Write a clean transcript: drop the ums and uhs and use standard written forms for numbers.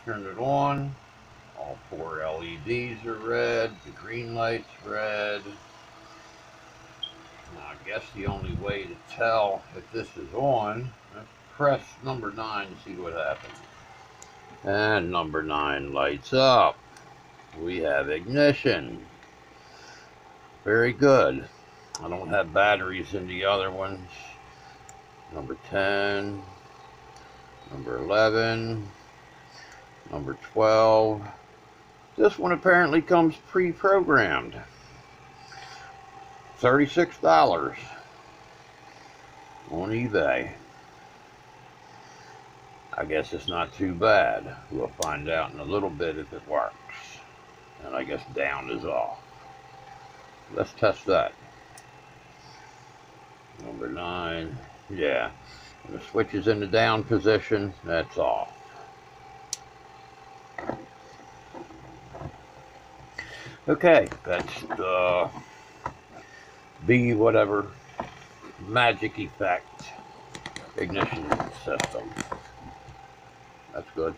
Turn it on. All 4 LEDs are red. The green light's red. Now, I guess the only way to tell if this is on, let's press number 9 to see what happens. And number 9 lights up. We have ignition. Very good. I don't have batteries in the other ones. Number 10, number 11, number 12. This one apparently comes pre-programmed. $36 on eBay. I guess it's not too bad. We'll find out in a little bit if it works. And I guess down is off. Let's test that. Number 9. Yeah. When the switch is in the down position, that's off. Okay, that's the B whatever magic effect ignition system. That's good.